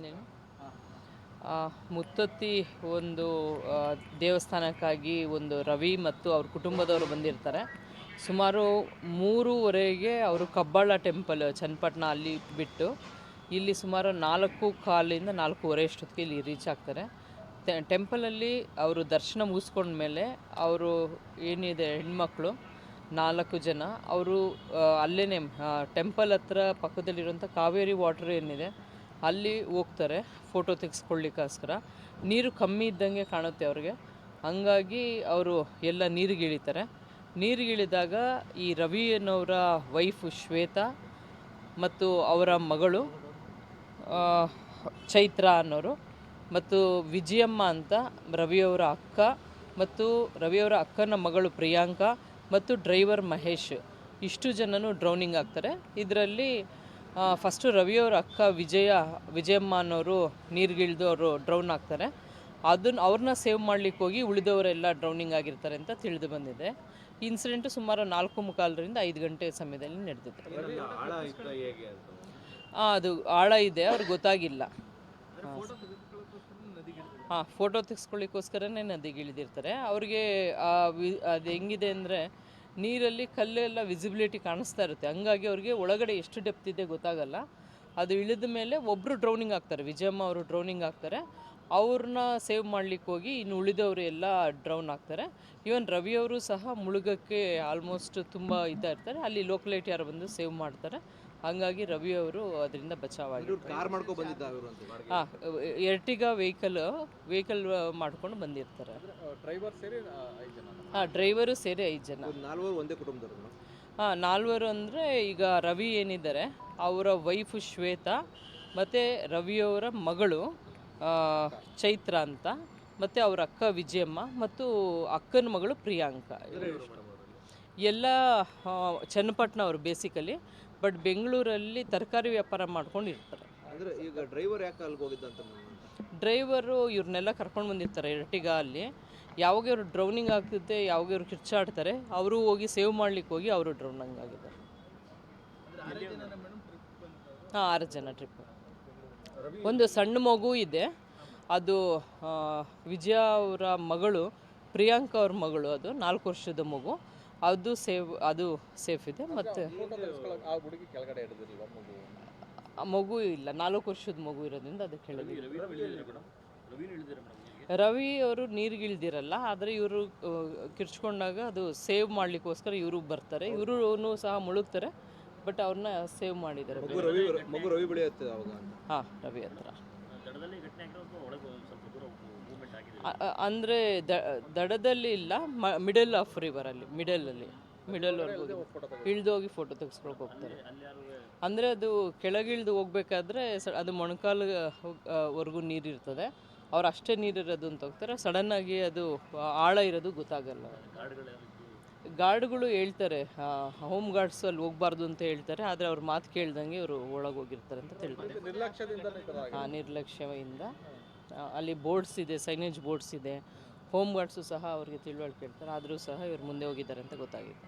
ಏನು ಮುತ್ತತ್ತಿ ಒಂದು ದೇವಸ್ಥಾನಕ್ಕಾಗಿ ಒಂದು ರವಿ ಮತ್ತು ಅವ್ರ ಕುಟುಂಬದವರು ಬಂದಿರ್ತಾರೆ. ಸುಮಾರು 3:30ಗೆ ಅವರು ಕಬ್ಬಾಳ ಟೆಂಪಲ್ ಚನ್ನಪಟ್ಟಣ ಅಲ್ಲಿ ಬಿಟ್ಟು ಇಲ್ಲಿ ಸುಮಾರು 4:15 4:30 ಅಷ್ಟೊತ್ತಿಗೆ ಇಲ್ಲಿ ರೀಚ್ ಆಗ್ತಾರೆ. ಟೆಂಪಲಲ್ಲಿ ಅವರು ದರ್ಶನ ಮುಗಿಸ್ಕೊಂಡ್ಮೇಲೆ ಅವರು ಏನಿದೆ ಹೆಣ್ಮಕ್ಳು 4 ಜನ ಅವರು ಅಲ್ಲೇ ಟೆಂಪಲ್ ಹತ್ರ ಪಕ್ಕದಲ್ಲಿರುವಂಥ ಕಾವೇರಿ ವಾಟರ್ ಏನಿದೆ ಅಲ್ಲಿ ಹೋಗ್ತಾರೆ ಫೋಟೋ ತೆಗೆಸ್ಕೊಳ್ಳಿಕ್ಕೋಸ್ಕರ. ನೀರು ಕಮ್ಮಿ ಇದ್ದಂಗೆ ಕಾಣುತ್ತೆ ಅವ್ರಿಗೆ, ಹಂಗಾಗಿ ಅವರು ಎಲ್ಲ ನೀರಿಗಿಳಿತಾರೆ. ನೀರಿಗಿಳಿದಾಗ ಈ ರವಿ ಅನ್ನೋರ ವೈಫು ಶ್ವೇತಾ ಮತ್ತು ಅವರ ಮಗಳು ಚೈತ್ರ ಅನ್ನೋರು ಮತ್ತು ವಿಜಯಮ್ಮ ಅಂತ ರವಿಯವರ ಅಕ್ಕ ಮತ್ತು ರವಿಯವರ ಅಕ್ಕನ ಮಗಳು ಪ್ರಿಯಾಂಕಾ ಮತ್ತು ಡ್ರೈವರ್ ಮಹೇಶ್, ಇಷ್ಟು ಜನನು ಡ್ರೌನಿಂಗ್ ಆಗ್ತಾರೆ. ಇದರಲ್ಲಿ ಫಸ್ಟು ರವಿಯವರ ಅಕ್ಕ ವಿಜಯಮ್ಮ ಅನ್ನೋರು ನೀರಿಗಿಳಿದು ಅವರು ಡ್ರೌನ್ ಆಗ್ತಾರೆ. ಅವ್ರನ್ನ ಸೇವ್ ಮಾಡ್ಲಿಕ್ಕೆ ಹೋಗಿ ಉಳಿದವರೆಲ್ಲ ಡ್ರೌನಿಂಗ್ ಆಗಿರ್ತಾರೆ ಅಂತ ತಿಳಿದು ಬಂದಿದೆ. ಇನ್ಸಿಡೆಂಟು ಸುಮಾರು 4:45ರಿಂದ 5 ಗಂಟೆ ಸಮಯದಲ್ಲಿ ನಡೆದಿದೆ. ಅದು ಆಳ ಇದೆ, ಅವ್ರಿಗೆ ಗೊತ್ತಾಗಿಲ್ಲ. ಫೋಟೋ ತೆಗೆಸ್ಕೊಳ್ಳಿಕ್ಕೋಸ್ಕರನೇ ನದಿಗೆ ಇಳಿದಿರ್ತಾರೆ. ಅವ್ರಿಗೆ ಅದು ಹೆಂಗಿದೆ ಅಂದರೆ ನೀರಲ್ಲಿ ಕಲ್ಲೆಲ್ಲ ವಿಸಿಬಿಲಿಟಿ ಕಾಣಿಸ್ತಾ ಇರುತ್ತೆ, ಹಂಗಾಗಿ ಅವ್ರಿಗೆ ಒಳಗಡೆ ಎಷ್ಟು ಡೆಪ್ತ್ ಇದೆ ಗೊತ್ತಾಗಲ್ಲ. ಅದು ಇಳಿದ ಮೇಲೆ ಒಬ್ಬರು ಡ್ರೌನಿಂಗ್ ಆಗ್ತಾರೆ, ವಿಜಯಮ್ಮ ಅವರು ಡ್ರೌನಿಂಗ್ ಆಗ್ತಾರೆ. ಅವ್ರನ್ನ ಸೇವ್ ಮಾಡ್ಲಿಕ್ಕೆ ಹೋಗಿ ಇನ್ನು ಉಳಿದವರು ಎಲ್ಲ ಡ್ರೌನ್ ಆಗ್ತಾರೆ. ಈವನ್ ರವಿಯವರು ಸಹ ಮುಳುಗಕ್ಕೆ ಆಲ್ಮೋಸ್ಟ್ ತುಂಬ ಇರ್ತಾರೆ. ಅಲ್ಲಿ ಲೋಕಲೈಟ್ ಯಾರು ಬಂದು ಸೇವ್ ಮಾಡ್ತಾರೆ, ಹಂಗಾಗಿ ರವಿಯವರು ಅದರಿಂದ ಬಚಾವಾಗಿರ್ತಾರೆ. ಎರ್ಟಿಗಾ ವೆಹಿಕಲ್ ಮಾಡ್ಕೊಂಡು ಬಂದಿರ್ತಾರೆ. ಡ್ರೈವರು ಸೇರಿ 5 ಜನ. 4 ಅಂದರೆ ಈಗ ರವಿ ಏನಿದ್ದಾರೆ ಅವರ ವೈಫು ಶ್ವೇತಾ ಮತ್ತು ರವಿಯವರ ಮಗಳು ಚೈತ್ರ ಅಂತ, ಮತ್ತು ಅವ್ರ ಅಕ್ಕ ವಿಜಯಮ್ಮ ಮತ್ತು ಅಕ್ಕನ ಮಗಳು ಪ್ರಿಯಾಂಕಾ. ಎಲ್ಲ ಚನ್ನಪಟ್ಟಣ ಅವರು ಬೇಸಿಕಲಿ, ಬಟ್ ಬೆಂಗಳೂರಲ್ಲಿ ತರಕಾರಿ ವ್ಯಾಪಾರ ಮಾಡ್ಕೊಂಡು ಇರ್ತಾರೆ. ಈಗ ಡ್ರೈವರ್ ಯಾಕೆ ಅಲ್ಲಿಗೆ ಹೋಗಿದ್ದಂತ? ಡ್ರೈವರು ಇವ್ರನ್ನೆಲ್ಲ ಕರ್ಕೊಂಡು ಬಂದಿರ್ತಾರೆ ಎರ್ಟಿಗಾ ಅಲ್ಲಿ. ಯಾವಾಗ ಇವರು ಡ್ರೌನಿಂಗ್ ಆಗ್ತಿದ್ದೆ, ಯಾವಾಗ ಇವರು ಕಿರ್ಚಾಡ್ತಾರೆ, ಅವರು ಹೋಗಿ ಸೇವ್ ಮಾಡ್ಲಿಕ್ಕೆ ಹೋಗಿ ಅವರು ಡ್ರೌನಿಂಗ್ ಆಗಿದ್ದಾರೆ. 6 ಜನ ಟ್ರಿಪ್. ಒಂದು ಸಣ್ಣ ಮಗು ಇದೆ, ಅದು ವಿಜಯ ಅವರ ಮಗಳು ಪ್ರಿಯಾಂಕಾ ಅವ್ರ ಮಗಳು, ಅದು 4 ವರ್ಷದ ಮಗು, ಅದು ಸೇಫ್ ಇದೆ. ಮತ್ತು ಮಗು ಇಲ್ಲ, 4 ವರ್ಷದ ಮಗು ಇರೋದ್ರಿಂದ ಅದಕ್ಕೆ ಹೇಳಿದ್ವಿ. ರವಿ ಅವರು ನೀರಿಗಿಳ್ದಿರಲ್ಲ, ಆದರೆ ಇವರು ಕಿರ್ಚ್ಕೊಂಡಾಗ ಅದು ಸೇವ್ ಮಾಡ್ಲಿಕ್ಕೋಸ್ಕರ ಇವರು ಬರ್ತಾರೆ. ಇವರು ಸಹ ಮುಳುಗ್ತಾರೆ, ಬಟ್ ಅವ್ರನ್ನ ಸೇವ್ ಮಾಡಿದ್ದಾರೆ. ಹಾಂ, ರವಿ ಹತ್ರ ಅಂದರೆ ದಡದಲ್ಲಿ ಇಲ್ಲ, ಮಿಡಲ್ ಆಫ್ ರಿವರಲ್ಲಿ, ಮಿಡಲ್ವರೆಗೂ ಇಳಿದೋಗಿ ಫೋಟೋ ತೆಗೆಸ್ಕೊಳಕ್ಕೆ ಹೋಗ್ತಾರೆ. ಅಂದರೆ ಅದು ಕೆಳಗಿಳಿದು ಹೋಗ್ಬೇಕಾದ್ರೆ ಅದು ಮೊಣಕಾಲವರೆಗೂ ನೀರಿರ್ತದೆ, ಅವ್ರು ಅಷ್ಟೇ ನೀರಿರೋದು ಅಂತ ಹೋಗ್ತಾರೆ. ಸಡನ್ನಾಗಿ ಅದು ಆಳ ಇರೋದು ಗೊತ್ತಾಗಲ್ಲ. ಗಾರ್ಡ್ಗಳು ಹೇಳ್ತಾರೆ, ಹೋಮ್ ಗಾರ್ಡ್ಸು ಅಲ್ಲಿ ಹೋಗ್ಬಾರ್ದು ಅಂತ ಹೇಳ್ತಾರೆ, ಆದರೆ ಅವ್ರ ಮಾತು ಕೇಳ್ದಂಗೆ ಇವರು ಒಳಗೆ ಹೋಗಿರ್ತಾರೆ ಅಂತ ಹೇಳ್ತಾರೆ. ನಿರ್ಲಕ್ಷ್ಯದಿಂದ ಅಲ್ಲಿ ಬೋರ್ಡ್ಸ್ ಇದೆ, ಸೈನೇಜ್ ಬೋರ್ಡ್ಸ್ ಇದೆ. ಹೋಮ್ ಗಾರ್ಡ್ಸು ಸಹ ಅವ್ರಿಗೆ ತಿಳುವಳಿಕೆ ಹೇಳ್ತಾರೆ, ಆದರೂ ಸಹ ಇವ್ರು ಮುಂದೆ ಹೋಗಿದ್ದಾರೆ ಅಂತ ಗೊತ್ತಾಗಿದೆ.